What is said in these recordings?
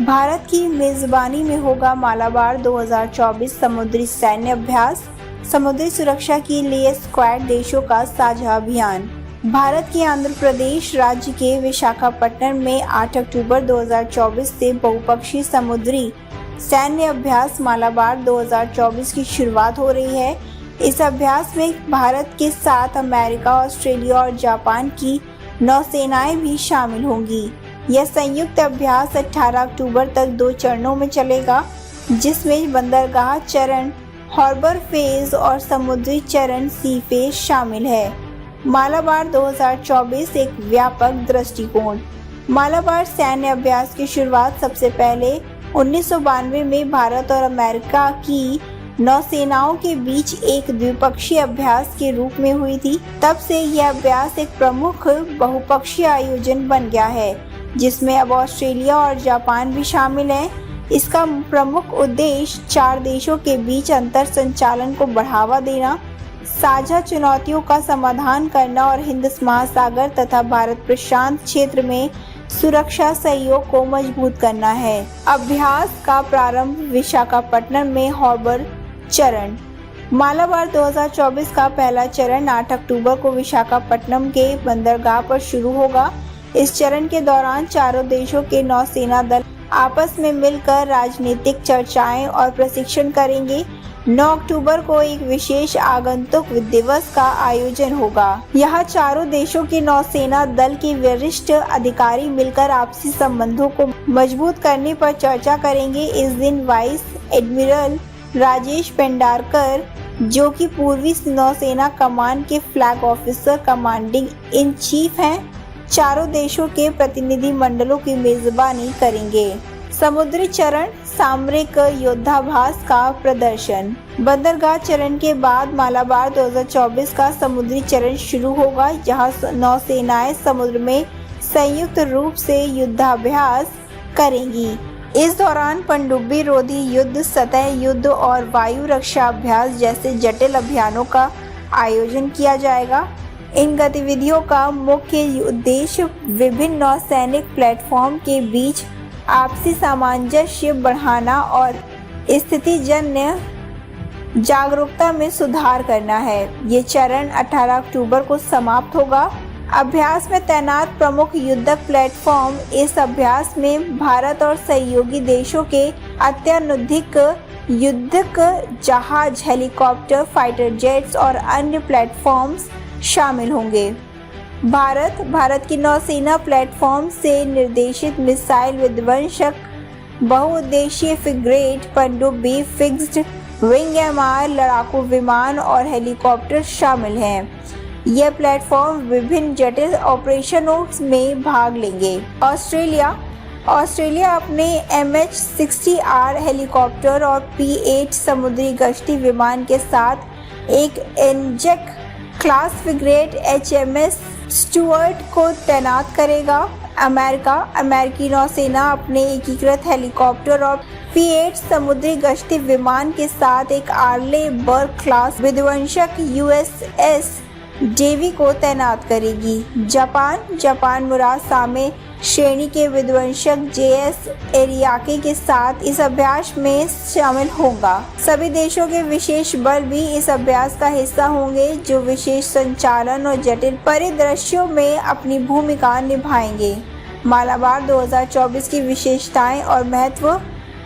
भारत की मेजबानी में होगा मालाबार 2024 समुद्री सैन्य अभ्यास। समुद्री सुरक्षा के लिए स्क्वाड देशों का साझा अभियान। भारत के आंध्र प्रदेश राज्य के विशाखापट्टनम में 8 अक्टूबर 2024 से बहुपक्षीय समुद्री सैन्य अभ्यास मालाबार 2024 की शुरुआत हो रही है। इस अभ्यास में भारत के साथ अमेरिका, ऑस्ट्रेलिया और जापान की नौसेनाएं भी शामिल होंगी। यह संयुक्त अभ्यास 18 अक्टूबर तक 2 चरणों में चलेगा, जिसमें बंदरगाह चरण हार्बर फेज और समुद्री चरण सी फेज शामिल है। मालाबार 2024 एक व्यापक दृष्टिकोण। मालाबार सैन्य अभ्यास की शुरुआत सबसे पहले 1992 में भारत और अमेरिका की नौसेनाओं के बीच एक द्विपक्षीय अभ्यास के रूप में हुई थी। तब से यह अभ्यास एक प्रमुख बहुपक्षीय आयोजन बन गया है, जिसमें अब ऑस्ट्रेलिया और जापान भी शामिल हैं। इसका प्रमुख उद्देश्य 4 देशों के बीच अंतर संचालन को बढ़ावा देना, साझा चुनौतियों का समाधान करना और हिंद महासागर तथा भारत प्रशांत क्षेत्र में सुरक्षा सहयोग को मजबूत करना है। अभ्यास का प्रारंभ विशाखापट्टनम में हार्बर चरण। मालाबार 2024 का पहला चरण 8 अक्टूबर को विशाखापट्टनम के बंदरगाह पर शुरू होगा। इस चरण के दौरान चारों देशों के नौसेना दल आपस में मिलकर राजनीतिक चर्चाएं और प्रशिक्षण करेंगे। 9 अक्टूबर को एक विशेष आगंतुक दिवस का आयोजन होगा। यहाँ चारों देशों के नौसेना दल के वरिष्ठ अधिकारी मिलकर आपसी संबंधों को मजबूत करने पर चर्चा करेंगे। इस दिन वाइस एडमिरल राजेश पेंडारकर, जो कि पूर्वी नौसेना कमान के flag officer commanding in chief हैं, चारों देशों के प्रतिनिधि मंडलों की मेजबानी करेंगे। समुद्री चरण सामरिक योद्धाभ्यास का प्रदर्शन। बंदरगाह चरण के बाद मालाबार 2024 का समुद्री चरण शुरू होगा, जहां नौसेनाएं समुद्र में संयुक्त रूप से युद्धाभ्यास करेंगी। इस दौरान पनडुब्बी रोधी युद्ध, सतह युद्ध और वायु रक्षा अभ्यास जैसे जटिल अभियानों का आयोजन किया जाएगा। इन गतिविधियों का मुख्य उद्देश्य विभिन्न नौसैनिक प्लेटफॉर्म के बीच आपसी सामंजस्य बढ़ाना और स्थितिजन्य जागरूकता में सुधार करना है। ये चरण 18 अक्टूबर को समाप्त होगा। अभ्यास में तैनात प्रमुख युद्धक प्लेटफॉर्म। इस अभ्यास में भारत और सहयोगी देशों के अत्याधुनिक युद्धक जहाज, हेलीकॉप्टर, फाइटर जेट्स और अन्य प्लेटफॉर्म्स शामिल होंगे। भारत की नौसेना प्लेटफॉर्म से निर्देशित मिसाइल विध्वंसक, बहुउद्देशीय फ्रिगेट, पनडुब्बी, फिक्स्ड विंग MR, लड़ाकू विमान और हेलीकॉप्टर शामिल हैं। यह प्लेटफॉर्म विभिन्न जटिल ऑपरेशनों में भाग लेंगे। ऑस्ट्रेलिया अपने MH-60R हेलीकॉप्टर और P-8 समुद्री गश्ती विमान के साथ एक Anzac class frigate HMS Stuart को तैनात करेगा। अमेरिकी नौसेना अपने एकीकृत हेलीकॉप्टर और P-8 समुद्री गश्ती विमान के साथ एक आर्ले बर्ग क्लास विध्वंसक USS डेवी को तैनात करेगी। जापान मुरासामे श्रेणी के विध्वंसक JS एरियाके के साथ इस अभ्यास में शामिल होगा। सभी देशों के विशेष बल भी इस अभ्यास का हिस्सा होंगे, जो विशेष संचालन और जटिल परिदृश्यों में अपनी भूमिका निभाएंगे। मालाबार 2024 की विशेषताएं और महत्व।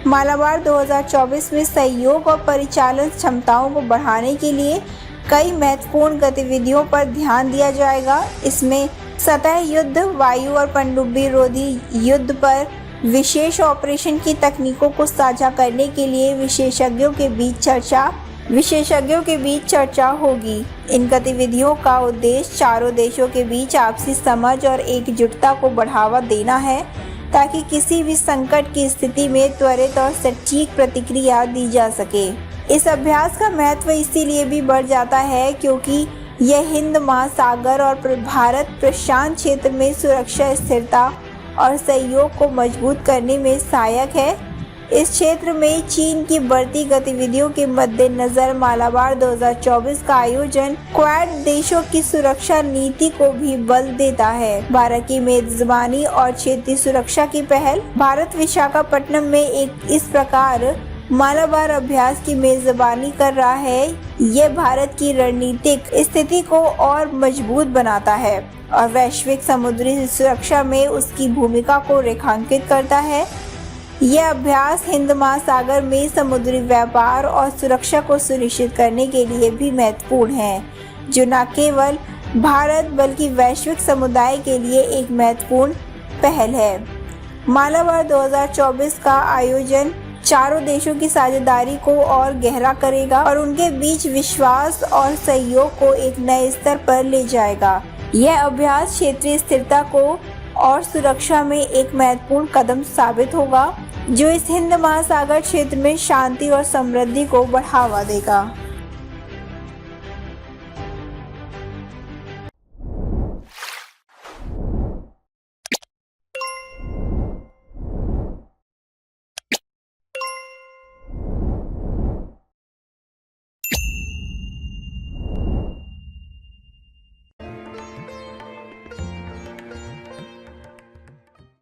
मालाबार 2024 में सहयोग और परिचालन क्षमताओं को बढ़ाने के लिए कई महत्वपूर्ण गतिविधियों पर ध्यान दिया जाएगा। इसमें सतह युद्ध, वायु और पनडुब्बी रोधी युद्ध पर विशेष ऑपरेशन की तकनीकों को साझा करने के लिए विशेषज्ञों के बीच चर्चा होगी। इन गतिविधियों का उद्देश्य चारों देशों के बीच आपसी समझ और एकजुटता को बढ़ावा देना है, ताकि किसी भी संकट की स्थिति में त्वरित और सटीक प्रतिक्रिया दी जा सके। इस अभ्यास का महत्व इसीलिए भी बढ़ जाता है क्योंकि यह हिंद महासागर और भारत प्रशांत क्षेत्र में सुरक्षा, स्थिरता और सहयोग को मजबूत करने में सहायक है। इस क्षेत्र में चीन की बढ़ती गतिविधियों के मद्देनजर मालाबार 2024 का आयोजन क्वाड देशों की सुरक्षा नीति को भी बल देता है। भारत की मेजबानी और क्षेत्रीय सुरक्षा की पहल। भारत विशाखापट्टनम में एक इस प्रकार मालाबार अभ्यास की मेजबानी कर रहा है। ये भारत की रणनीतिक स्थिति को और मजबूत बनाता है और वैश्विक समुद्री सुरक्षा में उसकी भूमिका को रेखांकित करता है। यह अभ्यास हिंद महासागर में समुद्री व्यापार और सुरक्षा को सुनिश्चित करने के लिए भी महत्वपूर्ण है, जो न केवल भारत बल्कि वैश्विक समुदाय के लिए एक महत्वपूर्ण पहल है। मालाबार 2024 का आयोजन चारों देशों की साझेदारी को और गहरा करेगा और उनके बीच विश्वास और सहयोग को एक नए स्तर पर ले जाएगा। यह अभ्यास क्षेत्रीय स्थिरता को और सुरक्षा में एक महत्वपूर्ण कदम साबित होगा, जो इस हिंद महासागर क्षेत्र में शांति और समृद्धि को बढ़ावा देगा।